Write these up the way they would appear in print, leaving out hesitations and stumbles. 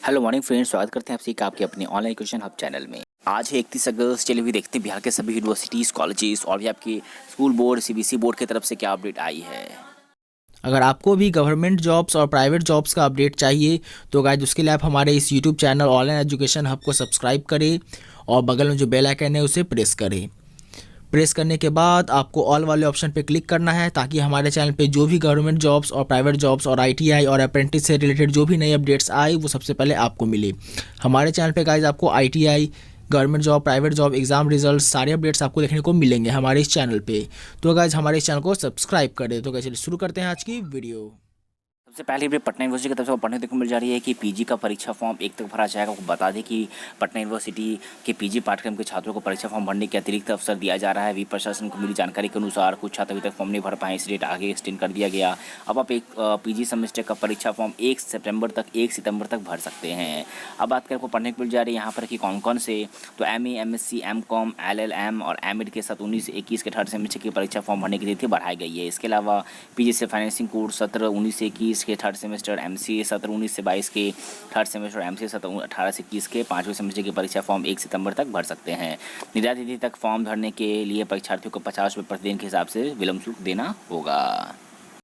Hello morning friends, स्वागत करते हैं आपसे आपके अपने ऑनलाइन एजुकेशन हब चैनल में। आज है 31 अगस्त। चलिए भी देखते हैं बिहार के सभी यूनिवर्सिटीज़, कॉलेजेस और भी आपके स्कूल बोर्ड, सीबीएसई बोर्ड की तरफ से क्या अपडेट आई है। अगर आपको भी गवर्नमेंट जॉब्स और प्राइवेट जॉब्स का अपडेट चाहिए तो गाइज उसके लिए आप हमारे इस YouTube channel online education hub को सब्सक्राइब करें और बगल में जो बेल आइकन है उसे प्रेस करें। प्रेस करने के बाद आपको ऑल वाले ऑप्शन पे क्लिक करना है ताकि हमारे चैनल पे जो भी गवर्नमेंट जॉब्स और प्राइवेट जॉब्स और आईटीआई और अप्रेंटिस से रिलेटेड जो भी नए अपडेट्स आए वो सबसे पहले आपको मिले। हमारे चैनल पे गाइज आपको ITI, government job, private job, exam result सारे अपडेट्स आपको देखने को मिलेंगे हमारे इस चैनल पे। तो गाइज हमारे इस चैनल को सब्सक्राइब करें। तो गाइज चलिए शुरू करते हैं आज की वीडियो। सबसे पहले भी पटना यूनिवर्सिटी की तरफ से पढ़ने को मिल जा रही है कि पीजी का परीक्षा फॉर्म 1 तक भरा जाएगा। आपको बता दें कि पटना यूनिवर्सिटी के पीजी पाठ्यक्रम के छात्रों को परीक्षा फॉर्म भरने के अतिरिक्त अवसर दिया जा रहा है। वी प्रशासन को मिली जानकारी के अनुसार कुछ छात्र अभी तक फॉर्म नहीं भर पाए, इस डेट आगे एक्सटेंड कर दिया गया। अब आप एक पीजी सेमेस्टर का परीक्षा फॉर्म 1 सितंबर तक भर सकते हैं। अब बात करें आपको पढ़ने को मिल जा रही है यहाँ पर कि कौन कौन से, तो MA, MSc, MCOM, LLM और MEd के साथ 19 से 21 के थर्ड सेमेस्टर की परीक्षा फॉर्म भरने की तिथि बढ़ाई गई है। इसके अलावा पीजी से फाइनेंसिंग कोर्स सत्र 19 से 21 के थर्ड सेमेस्टर, MCA सत्र 19 से 22 के थर्ड सेमेस्टर, MCA सत्र 18 से 21 के पाँचवें सेमेस्टर की परीक्षा फॉर्म 1 सितंबर तक भर सकते हैं। निर्धारित तिथि तक फॉर्म भरने के लिए परीक्षार्थियों को 50 रुपये प्रतिदिन के हिसाब से विलम्ब शुल्क देना होगा।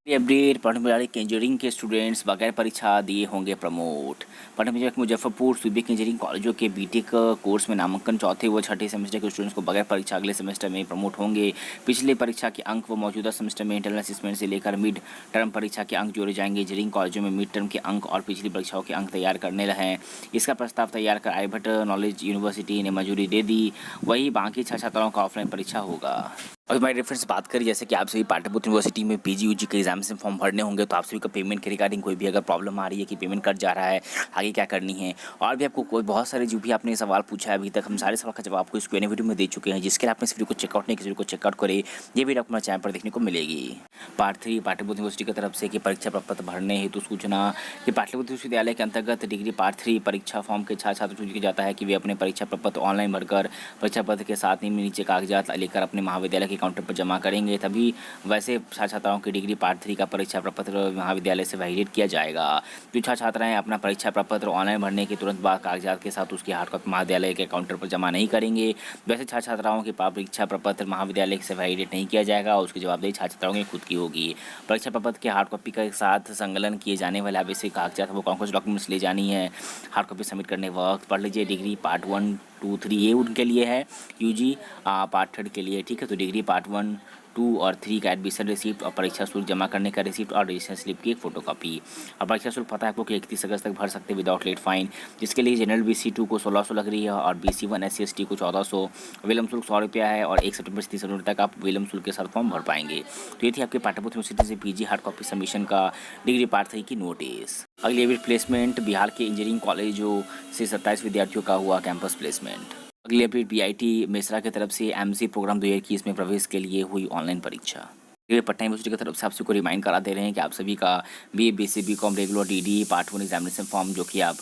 अपडेट, पटना में के इंजीनियरिंग के स्टूडेंट्स बगैर परीक्षा दिए होंगे प्रमोट। पटना में मुजफ्फरपुर सूबे के इंजीनियरिंग कॉलेजों के बीटेक कोर्स में नामांकन चौथे व छठे सेमेस्टर के स्टूडेंट्स को बगैर परीक्षा अगले सेमेस्टर में प्रमोट होंगे। पिछले परीक्षा के अंक व मौजूदा सेमेस्टर में इंटरनल असेसमेंट से लेकर मिड टर्म परीक्षा के अंक जोड़े जाएंगे। इंजीनियरिंग कॉलेजों में मिड टर्म के अंक और पिछली परीक्षाओं के अंक तैयार करने रहे। इसका प्रस्ताव तैयार कर आर्यभट्ट नॉलेज यूनिवर्सिटी ने मंजूरी दे दी। वही बाकी छात्राओं का ऑफलाइन परीक्षा होगा। और हमारे रेफरेंस बात करें, जैसे कि आप सभी पाटलिपुत्र यूनिवर्सिटी में पीजी यूजी के एग्जामिनेशन फॉर्म भरने होंगे, तो आप सभी का पेमेंट के रिगार्डिंग कोई भी अगर प्रॉब्लम आ रही है कि पेमेंट कट जा रहा है, आगे क्या करनी है, और भी आपको कोई बहुत सारे जो भी आपने सवाल पूछा है अभी तक, हम सारे सवाल का जवाब आपको इस Q&A वीडियो में दे चुके हैं, जिसके लिए आपने इस वीडियो को चेकआउट नहीं किया, चेकआउट करें। ये वीडियो आपको हमारे चैनल पर देखने को मिलेगी। पार्ट 3 पाटलिपुत्र यूनिवर्सिटी की तरफ से कि परीक्षा प्रपत्र भरने हेतु सूचना कि पाटलिपुत्र विश्वविद्यालय के अंतर्गत डिग्री पार्ट 3 परीक्षा फॉर्म के छात्र सूचित किया जाता है कि वे अपने परीक्षा प्रपत्र ऑनलाइन भरकर परीक्षा पत्र के साथ ही नीचे कागजात लेकर अपने महाविद्यालय के काउंटर पर जमा करेंगे। तभी वैसे छात्राओं की डिग्री पार्ट 3 का परीक्षा प्रपत्र महाविद्यालय से वैलिडेट किया जाएगा। जो छात्राएं अपना परीक्षा प्रपत्र ऑनलाइन भरने के तुरंत बाद कागजात के साथ उसकी हार्ड कॉपी महाविद्यालय के काउंटर पर जमा नहीं करेंगे, वैसे छात्राओं के परीक्षा प्रपत्र महाविद्यालय से वैलिडेट नहीं किया जाएगा और उसकी जवाबदेही छात्राओं की खुद की होगी। परीक्षा प्रपत्र के हार्ड कॉपी के साथ संकलन किए जाने वाले आवश्यक कागजात वो कौन कौन से डॉक्यूमेंट्स ले जानी है हार्ड कॉपी सबमिट करने वक्त पढ़ लीजिए। डिग्री पार्ट 1, 2, 3 ये उनके लिए है, यूजी पार्ट 3 के लिए, ठीक है। तो डिग्री पार्ट 1, 2 और 3 का एडमिशन रिसिप्ट और परीक्षा शुल्क जमा करने का रिसिप्ट और रजिस्ट्रेशन स्लिप की एक फोटोकॉपी। और परीक्षा शुल्क पता है आपको कि 31 अगस्त तक भर सकते हैं विदाउट लेट फाइन, जिसके लिए जनरल BC2 को 1600 लग रही है और BC1 SC/ST को 1400। विलम्ब शुल्क 100 रुपया है और 1 सितंबर से 30 सितंबर तक आप विलम्ब शुल्क के साथ फॉर्म भर पाएंगे। तो ये थी आपके पाटलिपुत्र यूनिवर्सिटी से पीजी हार्ड कॉपी सबमिशन का डिग्री पार्ट 3 की नोटिस। अगली प्लेसमेंट, बिहार के इंजीनियरिंग कॉलेजों से 27 विद्यार्थियों का हुआ कैंपस प्लेसमेंट। अगली अपडेट, BIT मेसरा की तरफ से MC प्रोग्राम 2021 में प्रवेश के लिए हुई ऑनलाइन परीक्षा। ये पटना यूनिवर्सिटी की तरफ से आप सभी को रिमाइंड करा दे रहे हैं कि आप सभी का BA BC BCom regular DD part 1 examination form जो कि आप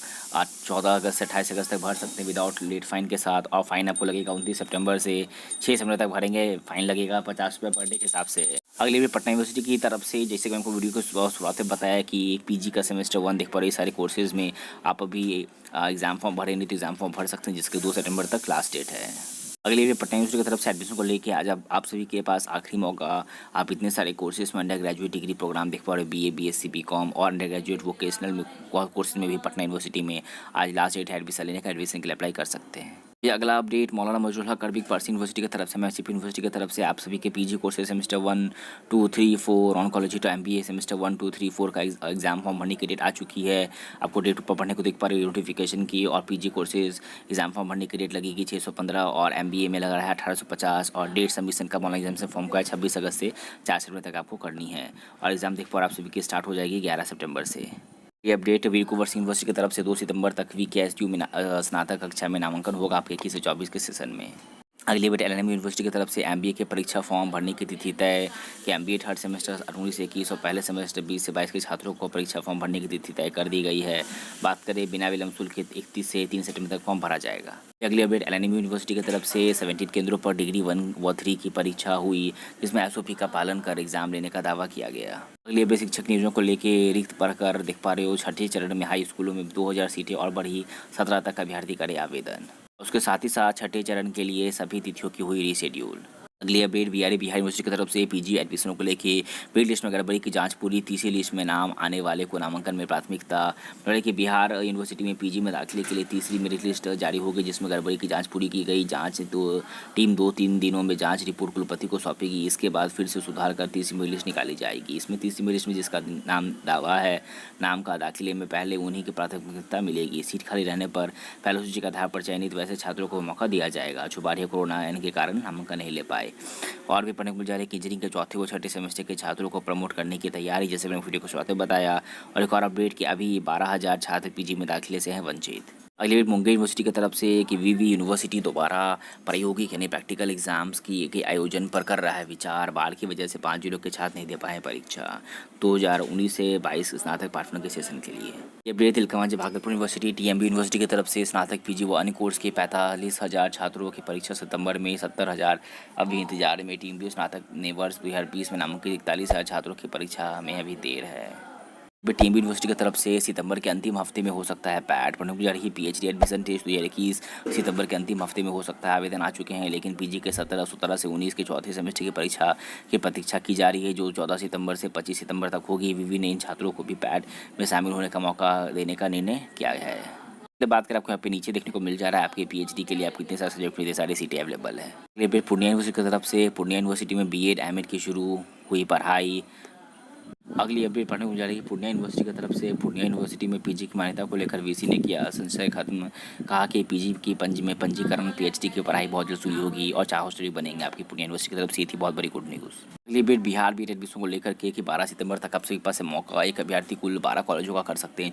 14 अगस्त से 28 अगस्त तक भर सकते हैं विदाउट लेट फाइन के साथ, और फाइन आपको लगेगा 29 सितंबर से 6 सितंबर तक भरेंगे। फाइन लगेगा 50 रुपये पर डे के हिसाब से। अगली भी पटना यूनिवर्सिटी की तरफ से, जैसे कि मैंने वीडियो को शुरुआत में बताया कि पीजी का सेमेस्टर 1 देख पा रहे सारे कोर्सेज में आप अभी एग्जाम फॉर्म भरे नहीं तो एग्जाम फॉर्म भर सकते हैं, जिसके 2 सितंबर तक लास्ट डेट है। अगले भी पटना यूनिवर्सिटी की तरफ से एडमिशन को लेके आज आप सभी के पास आखिरी मौका। आप इतने सारे कोर्सेज में अंडर ग्रेजुएट डिग्री प्रोग्राम देख पा रहे हो, BA BSc BCom और अंडर ग्रेजुएट वोकेशनल में कोर्सेज में भी पटना यूनिवर्सिटी में आज लास्ट डेट है एडमिशन लेने का। एडमिशन के लिए अप्लाई कर सकते हैं। ये अगला अपडेट, मौलाना मजरूल हक अरबिक फारसी यूनिवर्सिटी की तरफ से, MSCP यूनिवर्सिटी की तरफ से आप सभी के PG courses semester 1, 2, 3, 4 oncology to MBA semester 1, 2, 3, 4 का एग्जाम फॉर्म भरने की डेट आ चुकी है। आपको डेट ऊपर पढ़ने को देख पा रहे हो नोटिफिकेशन की। और पीजी कोर्सेज एग्जाम फॉर्म भरने की डेट लगेगी 615 और MBA में लग रहा है 1850 और डेट सबमिशन का ऑनलाइन एग्जामिनेशन फॉर्म का है 26 अगस्त से 4 सितंबर तक आपको करनी है। और एग्जाम देख पा रहे आप सभी की स्टार्ट हो जाएगी 11 सितंबर से। ये अपडेट, वीरकुवर यूनिवर्सिटी की तरफ से 2 सितंबर तक VKSU में स्नातक कक्षा में नामांकन होगा आपके 21 से 24 के सेशन में। अगली अपडेट एलएनएम यूनिवर्सिटी की तरफ से एमबीए के परीक्षा फॉर्म भरने की तिथि तय कि एमबीए थर्ड सेमेस्टर 19 से 21 और पहले सेमेस्टर 20 से 22 के छात्रों को परीक्षा फॉर्म भरने की तिथि तय कर दी गई है। बात करें बिना विलंब शुल्क के 31 से 3 सितंबर तक फॉर्म भरा जाएगा। अगली अपडेट एलएनएम यूनिवर्सिटी की तरफ से 17 केंद्रों पर डिग्री 1 व 3 की परीक्षा हुई, जिसमें एसओपी का पालन कर एग्जाम लेने का दावा किया गया। अगली अपडेट शिक्षक नियोजन को लेकर रिक्त पढ़कर देख पा रहे हो, छठे चरण में हाई स्कूलों में 2000 सीटें और बढ़ी, 17 तक अभ्यर्थी करे आवेदन। उसके साथ ही साथ छठे चरण के लिए सभी तिथियों की हुई रीशेड्यूल। अगली अपडेट बिहार यूनिवर्सिटी की तरफ से पीजी एडमिशनों को लेके वेट लिस्ट में गड़बड़ी की जांच पूरी, तीसरी लिस्ट में नाम आने वाले को नामांकन में प्राथमिकता। बता कि बिहार यूनिवर्सिटी में पीजी में दाखिले के लिए तीसरी मेरिट लिस्ट जारी हो गई, जिसमें गड़बड़ी की जांच पूरी की गई। जांच टीम 2-3 दिनों में जांच रिपोर्ट कुलपति को सौंपेगी। इसके बाद फिर से सुधार कर तीसरी मेरिट लिस्ट निकाली जाएगी। इसमें तीसरी मेरिट लिस्ट में जिसका नाम दावा है नाम का दाखिले में पहले उन्हीं की प्राथमिकता मिलेगी। सीट खाली रहने पर पहले सूची के आधार पर चयनित वैसे छात्रों को मौका दिया जाएगा जो बाहरी कोरोना के कारण नामांकन नहीं ले पाए। और भी पढ़ने को मिल जा रही है कि इंजीनियरिंग के चौथे व छठे सेमेस्टर के छात्रों को प्रमोट करने की तैयारी, जैसे मैंने वीडियो को शुरुआत में बताया। और एक और अपडेट कि अभी 12,000 छात्र पीजी में दाखिले से हैं वंचित। अगली अपडेट मुंबई यूनिवर्सिटी की तरफ से कि वीवी यूनिवर्सिटी दोबारा प्रायोगिक यानी प्रैक्टिकल एग्जाम्स के आयोजन पर कर रहा है विचार। बाढ़ की वजह से 5 जिलों के छात्र नहीं दे पाए परीक्षा 2019 से 22 स्नातक पाठ्यक्रम के सेशन के लिए। ये update Tilkamanjhi Bhagalpur university TMB university की तरफ से स्नातक पीजी व अन्य कोर्स के 45,000 छात्रों की परीक्षा सितंबर में, 70,000 अभी इंतजार में। टीएमबी स्नातक ने वर्ष 2020 में नामांकित 41,000 छात्रों की परीक्षा में अभी देर है। टीएमबी यूनिवर्सिटी की तरफ से सितंबर के अंतिम हफ्ते में हो सकता है पैट। पढ़ने को जा रही पीएचडी एडमिशन टेस्ट 2021 सितंबर के अंतिम हफ्ते में हो सकता है। आवेदन आ चुके हैं, लेकिन पीजी के 17 से 19 के चौथे सेमेस्टर की परीक्षा की प्रतीक्षा की जा रही है, जो 14 सितंबर से 25 सितंबर तक होगी। वीवी ने इन छात्रों को भी पैट में शामिल होने का मौका देने का निर्णय किया है। बात करें आपको यहाँ पे नीचे देखने को मिल जा रहा है आपके पीएचडी के लिए आप कितने सारे सब्जेक्ट कितने सारी सीटें अवेलेबल है। अगली पूर्णिया यूनिवर्सिटी की तरफ से पूर्णिया यूनिवर्सिटी में बीएड एमएड की शुरू हुई पढ़ाई। अगली अपडेट पढ़ने को जा रही है पूर्णिया यूनिवर्सिटी की तरफ से पूर्णिया यूनिवर्सिटी में पीजी की मान्यता को लेकर वीसी ने किया संशय खत्म। कहा कि पीजी की पंजीकरण पीएचडी की पढ़ाई बहुत जल्द शुरू होगी और चाहो स्टडी बनेंगे आपकी पूर्णिया यूनिवर्सिटी की तरफ से। थी बहुत बड़ी गुड न्यूज़। अगली अपडेट बिहार बीएड एडमिशन को लेकर के कि 12 सितंबर तक आपके पास मौका, एक अभ्यर्थी कुल 12 कॉलेजों का कर सकते हैं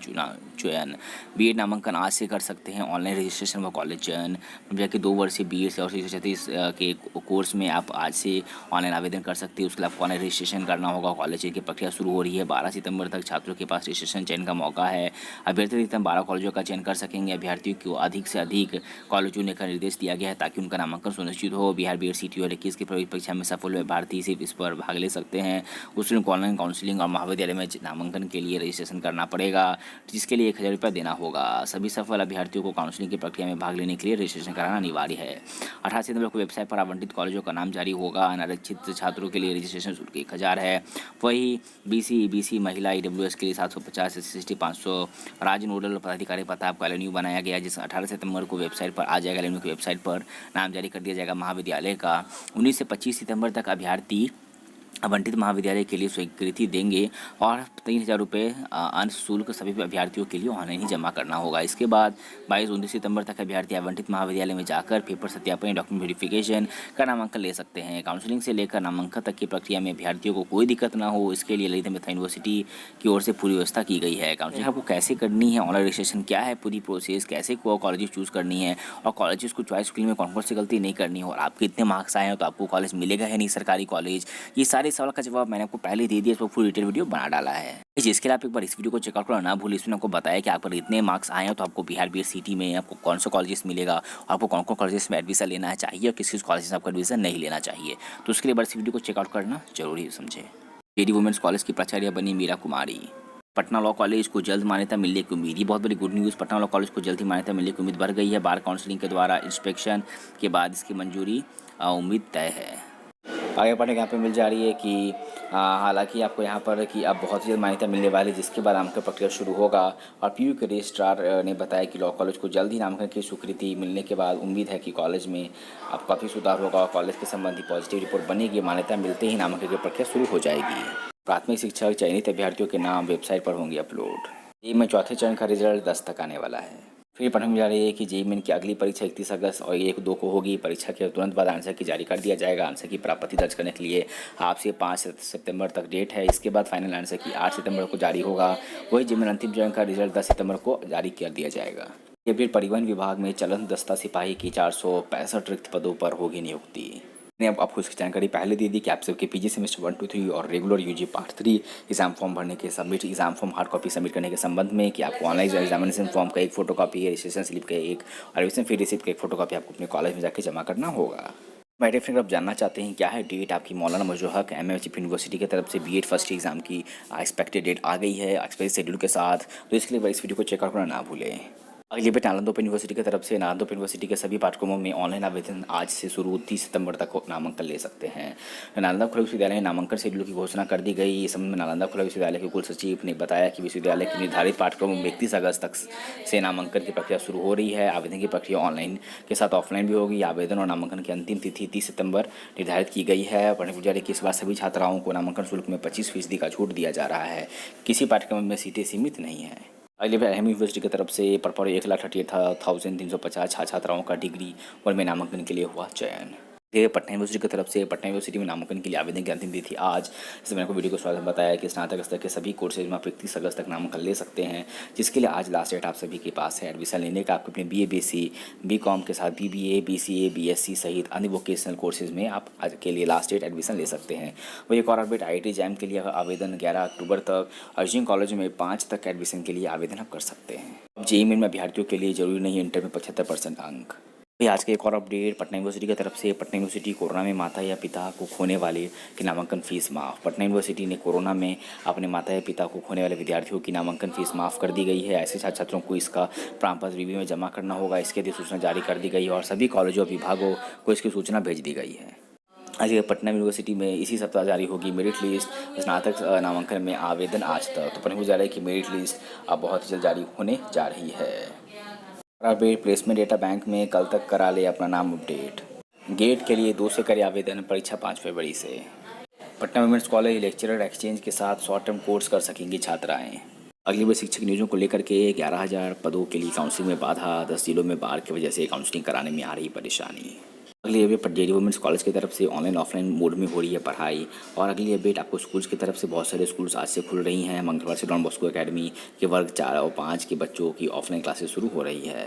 चयन। बीएड नामांकन आज से कर सकते हैं, ऑनलाइन रजिस्ट्रेशन व कॉलेज चयन। कि 2 वर्षीय बीएड और 36 के कोर्स में आप आज से ऑनलाइन आवेदन कर सकते हैं। उसके लिए आपको ऑनलाइन रजिस्ट्रेशन करना होगा। कॉलेज की प्रक्रिया शुरू हो रही है। 12 सितंबर तक छात्रों के पास रजिस्ट्रेशन चयन का मौका है। अभ्यर्थी अधिकतम 12 कॉलेजों का चयन कर सकेंगे। अभ्यर्थियों को अधिक से अधिक कॉलेज चुनने का निर्देश दिया गया है ताकि उनका नामांकन सुनिश्चित हो। बिहार बीएड सीटी और 21 की प्रवेश परीक्षा में सफल अभ्यर्थी सिर्फ इस पर भाग ले सकते हैं। उसमें ऑनलाइन काउंसलिंग और महाविद्यालय में नामांकन के लिए रजिस्ट्रेशन करना पड़ेगा, जिसके लिए 1,000 रुपये देना होगा। सभी सफल अभ्यर्थियों को काउंसलिंग की प्रक्रिया में भाग लेने के लिए रजिस्ट्रेशन कराना अनिवार्य है। 18 सितंबर को वेबसाइट पर आवंटित कॉलेजों का नाम जारी होगा। अनारक्षित छात्रों के लिए रजिस्ट्रेशन शुल्क 1,000 है। वही बीसी ईबीसी महिला ईडब्ल्यूएस के लिए 750, SC/ST 500। राज्य नोडल पदाधिकारी पता आपका एलएनयू बनाया गया, जिस 18 सितंबर को वेबसाइट पर आ जाएगा। एलएनयू की वेबसाइट पर नाम जारी कर दिया जाएगा महाविद्यालय का। 19 से 25 सितंबर तक अभ्यर्थी आवंटित महाविद्यालय के लिए स्वीकृति देंगे और 3,000 रुपये अंश शुल्क सभी अभ्यर्थियों के लिए ऑनलाइन ही जमा करना होगा। इसके बाद 22-29 सितंबर तक अभ्यर्थी आवंटित महाविद्यालय में जाकर पेपर सत्यापन, डॉक्यूमेंट वेरिफिकेशन का नामांकन ले सकते हैं। काउंसलिंग से लेकर नामांकन तक की प्रक्रिया में अभ्यर्थियों को कोई दिक्कत ना हो, इसके लिए ललित नारायण यूनिवर्सिटी की ओर से पूरी व्यवस्था की गई है। काउंसलिंग आपको कैसे करनी है, ऑनलाइन रजिस्ट्रेशन क्या है, पूरी प्रोसेस कैसे कॉलेज चूज़ करनी है और कॉलेजेस को चॉइस के लिए कौन कौन सी गलती नहीं करनी है और आपके इतने मार्क्स आए हैं तो आपको कॉलेज मिलेगा है नहीं सरकारी कॉलेज, ये सारे सवाल का जवाब मैंने आपको पहले दे दिया। इस पर फुल डिटेल वीडियो बना डाला है। जिसके लिए आप एक बार इस वीडियो को चेकआउट करना ना भूलिए। इसमें आपको बताया कि आप पर इतने मार्क्स आए हैं तो आपको बिहार बीएड सीटी में आपको कौन सा कॉलेजेस मिलेगा, आपको कौन कौन कॉलेजेस में एडमिशन लेना है चाहिए और किस किस कॉलेजेस में आपको एडमिशन नहीं लेना चाहिए। तो उसके लिए बार इस वीडियो को चेकआउट करना जरूरी समझे। जेडी वुमेंस कॉलेज की प्राचार्य बनी मीरा कुमारी। पटना लॉ कॉलेज को जल्द मान्यता मिलने की उम्मीद, ये बहुत बड़ी good news. Patna law college को जल्द ही मान्यता मिलने की उम्मीद बढ़ गई है। बार काउंसलिंग के द्वारा इंस्पेक्शन के बाद इसकी मंजूरी उम्मीद तय है। आगे पढ़ने यहाँ पे मिल जा रही है कि हालांकि आपको यहाँ पर कि अब बहुत ही जल्द मान्यता मिलने वाली है, जिसके बाद नामांकन प्रक्रिया शुरू होगा। और पीयू के रजिस्ट्रार ने बताया कि लॉ कॉलेज को जल्द ही नामांकन की स्वीकृति मिलने के बाद उम्मीद है कि कॉलेज में अब काफ़ी सुधार होगा और कॉलेज के संबंधी पॉजिटिव रिपोर्ट बनेगी। मान्यता मिलते ही नामांकन की प्रक्रिया शुरू हो जाएगी। प्राथमिक शिक्षक चयनित अभ्यर्थियों के नाम वेबसाइट पर होंगे अपलोड। जेईई में चौथे चरण का रिजल्ट 10 तक आने वाला है। फिर पढ़ने में जा रही है कि जेईई मेन की अगली परीक्षा 31 अगस्त और 1-2 को होगी। परीक्षा के तुरंत बाद आंसर की जारी कर दिया जाएगा। आंसर की प्राप्ति दर्ज करने के लिए आपसे 5 सितंबर तक डेट है। इसके बाद फाइनल आंसर की 8 सितंबर को जारी होगा। वही जेईई में अंतिम चरण का रिजल्ट 10 सितंबर को जारी कर दिया जाएगा। ये फिर परिवहन विभाग में चलन दस्ता सिपाही की 465 रिक्त पदों पर होगी नियुक्ति। मैंने अब आपको इसकी जानकारी पहले दे दी कि आप सबके पीजी सेमेस्टर 1, 2, 3 और regular UG part 3 exam form भरने के submit exam form hard copy submit करने के संबंध में कि आपको ऑनलाइन एग्जामिनेशन फॉर्म का एक फोटो कॉपी, रजिस्ट्रेशन स्लिप का एक और एडमिशन फी रिसिप्ट का एक फोटो कॉपी आपको अपने कॉलेज में जाकर जमा करना होगा। माय डियर फ्रेंड, आप जानना चाहते हैं क्या है डेट आपकी मौलाना मजरूर हक एमए चीफ यूनिवर्सिटी की तरफ से बीएड फर्स्ट एग्जाम की एक्सपेक्टेड डेट आ गई है एक्सपेक्टेड शेड्यूल के साथ। तो इसके लिए इस वीडियो को चेकआउट करना ना भूलें। अगली बेट नालंदा ओपन यूनिवर्सिटी की तरफ से नालंदा ओपन यूनिवर्सिटी के सभी पाठ्यक्रमों में ऑनलाइन आवेदन आज से शुरू 30 सितंबर तक नामांकन ले सकते हैं। नालंदा खुला विश्वविद्यालय में नामांकन शेड्यूल की घोषणा कर दी गई। इस संबंध में नालंदा खुला विश्वविद्यालय के कुल सचिव ने बताया कि विश्वविद्यालय के निर्धारित पाठ्यक्रमों में 31 अगस्त तक से नामांकन की प्रक्रिया शुरू हो रही है। आवेदन की प्रक्रिया ऑनलाइन के साथ ऑफलाइन भी होगी। आवेदन और नामांकन की अंतिम तिथि 30 सितंबर निर्धारित की गई है। पढ़ने विद्यालय की इस बार सभी छात्राओं को नामांकन शुल्क में 25% का छूट दिया जा रहा है। किसी पाठ्यक्रम में सीटें सीमित नहीं है। अगले बार अहम यूनिवर्सिटी की तरफ से पर 1,38,350 छात्राओं का डिग्री और में नामांकन के लिए हुआ चयन। पटना यूनिवर्सिटी की तरफ से पटना यूनिवर्सिटी में नामांकन के लिए आवेदन की अंतिम तिथि आज। जैसे मैंने को वीडियो को स्वागत में बताया कि स्नातक स्तर के सभी कोर्सेज में आप 31 अगस्त तक नामांकन ले सकते हैं, जिसके लिए आज लास्ट डेट आप सभी के पास है। एडमिशन लेने का आपको अपने BA BC BCom के साथ BBA BCA BSc सहित अन्य वोकेशनल कोर्सेज में आप आज के लिए लास्ट डेट एडमिशन ले सकते हैं। वही एक और अपडेट, IIT जैम के लिए आवेदन 11 अक्टूबर तक, इंजीनियरिंग कॉलेज में 5 तक एडमिशन के लिए आवेदन आप कर सकते हैं। अब JEE मेन में अभ्यर्थियों के लिए जरूरी नहीं इंटर में 75% अंक। आज के एक और अपडेट, पटना यूनिवर्सिटी की तरफ से पटना यूनिवर्सिटी कोरोना में माता या पिता को खोने वाले की नामांकन फीस माफ़। पटना यूनिवर्सिटी ने कोरोना में अपने माता या पिता को खोने वाले विद्यार्थियों की नामांकन फीस माफ़ कर दी गई है। ऐसे छात्र छात्रों को इसका प्रमाणपत्र रिव्यू में जमा करना होगा। इसके अधिसूचना जारी कर दी गई और सभी कॉलेजों और विभागों को इसकी सूचना भेज दी गई है। आज पटना यूनिवर्सिटी में इसी सप्ताह जारी होगी मेरिट लिस्ट। स्नातक नामांकन में आवेदन आज तक। तो पटना विश्वविद्यालय की मेरिट लिस्ट अब बहुत ही जल्द जारी होने जा रही है। अपडेट, प्लेसमेंट डेटा बैंक में कल तक करा ले अपना नाम अपडेट। गेट के लिए 2 से करे आवेदन, परीक्षा 5 फरवरी से। Patna women's college lecturer exchange के साथ शॉर्ट टर्म कोर्स कर सकेंगी छात्राएं। अगली बार शिक्षक नियोजन को लेकर के 11,000 पदों के लिए काउंसलिंग में बाधा, 10 जिलों में बाढ़ की वजह से काउंसलिंग कराने में आ रही परेशानी। अगली अपडेट, JD वुमेंस कॉलेज की तरफ से ऑनलाइन ऑफलाइन मोड में हो रही है पढ़ाई। और अगली अपडेट आपको स्कूल्स की तरफ से बहुत सारे स्कूल्स आज से खुल रही हैं। मंगलवार से डॉन बॉस्को एकेडमी के वर्ग 4 और 5 के बच्चों की ऑफलाइन क्लासेस शुरू हो रही है।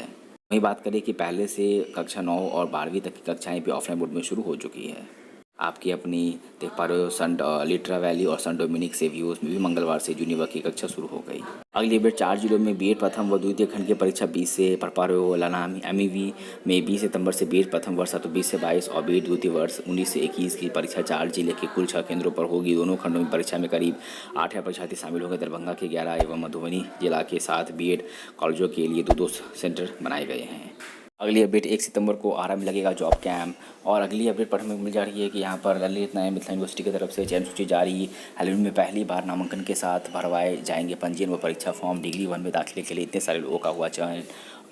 वहीं बात करें कि पहले से कक्षा 9 और 12वीं तक की कक्षाएं भी ऑफलाइन मोड में शुरू हो चुकी है। आपकी अपनी देख पा रहे हो सन लिट्रा वैली और सन डोमिनिक सेवियोस में भी मंगलवार से जूनियर की कक्षा शुरू हो गई। अगली अपडेट, 4 जिलों में बीएड प्रथम व द्वितीय खंड की परीक्षा 20 से पढ़ पा रहे हो। लाना MEV में 20 सितंबर से बीएड प्रथम वर्ष तो 20 से 22 और बीएड द्वितीय वर्ष 19 से 21 की परीक्षा 4 जिले के कुल 6 केंद्रों पर होगी। दोनों खंडों में परीक्षा में करीब 8,000 परीक्षार्थी शामिल होंगे। दरभंगा के 11 एवं मधुबनी जिला के 7 बीएड कॉलेजों के लिए 2 सेंटर बनाए गए हैं। अगली अपडेट, 1 सितंबर को आरा में लगेगा जॉब कैंप। और अगली अपडेट पढ़ने में मिल जा रही है कि यहाँ पर ललित नारायण मिथिला यूनिवर्सिटी की तरफ से चयन सूची जारी। हाल में पहली बार नामांकन के साथ भरवाए जाएंगे पंजीयन व परीक्षा फॉर्म। डिग्री 1 में दाखिले के लिए इतने सारे लोगों का हुआ चयन।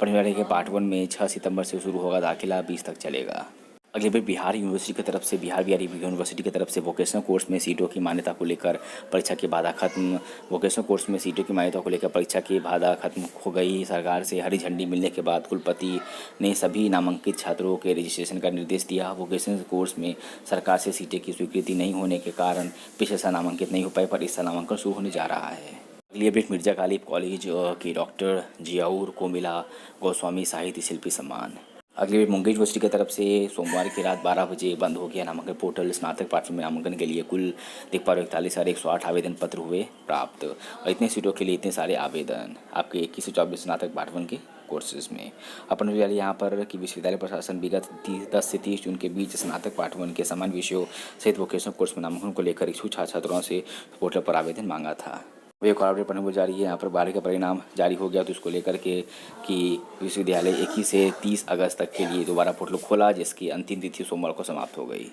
पढ़ने वाले के पार्ट 1 में 6 सितंबर से शुरू होगा दाखिला, 20 तक चलेगा। अगली बार बिहार यूनिवर्सिटी की तरफ से बिहार यूनिवर्सिटी की तरफ से वोकेशनल कोर्स में सीटों की मान्यता को लेकर परीक्षा की बाधा खत्म। वोकेशनल कोर्स में सीटों की मान्यता को लेकर परीक्षा की बाधा खत्म हो गई। सरकार से हरी झंडी मिलने के बाद कुलपति ने सभी नामांकित छात्रों के रजिस्ट्रेशन का निर्देश दिया। वोकेशनल कोर्स में सरकार से सीटें की स्वीकृति नहीं होने के कारण पिछले साल नामांकित नहीं हो पाए, पर इस साल नामांकन शुरू होने जा रहा है। अगली अपडेट, मिर्जा गालिब कॉलेज की डॉक्टर जियाउर को मिला गोस्वामी साहित्य शिल्पी सम्मान। अगली बार मुंगेर यूनिवर्सिटी की तरफ से सोमवार की रात 12 बजे बंद हो गया नामांकन पोर्टल। स्नातक पाठ्यक्रम में नामांकन के लिए कुल देख पा रहे 41,108 आवेदन पत्र हुए प्राप्त। और इतने सीटों के लिए इतने सारे आवेदन आपके 21 से 24 स्नातक पाठ्यक्रम के कोर्सेज में। अपन विद्यालय यहाँ पर कि विश्वविद्यालय प्रशासन विगत 10 से 30 जून के बीच स्नातक पाठ्यक्रम के समान विषयों सहित वोकेशनल कोर्स में नामांकन को लेकर इच्छुक छात्र छात्राओं से पोर्टल पर आवेदन मांगा था। वो एक और अपडेट पढ़ने को जा रही है। यहाँ पर 12 का परिणाम जारी हो गया, तो इसको लेकर के कि विश्वविद्यालय 21 से 30 अगस्त तक के लिए दोबारा पोर्टल खोला, जिसकी अंतिम तिथि सोमवार को समाप्त हो गई।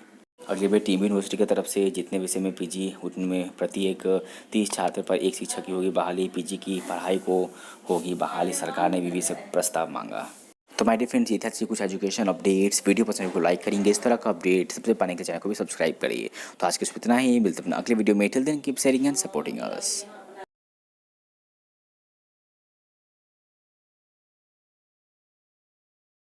अगली बार टीबी यूनिवर्सिटी की तरफ से जितने विषय में पीजी उनमें प्रत्येक 30 छात्र पर 1 शिक्षक की होगी बहाली। पीजी की पढ़ाई को होगी बहाली। सरकार ने विवि से प्रस्ताव मांगा। तो माय डियर फ्रेंड्स, ये था कुछ एजुकेशन अपडेट्स। वीडियो पसंद को लाइक करेंगे, इस तरह का अपडेट सबसे पाने के चैनल को भी सब्सक्राइब करिए। तो आज के इतना ही, मिलते हैं अपना अगले वीडियो में। Till then keep sharing and supporting us.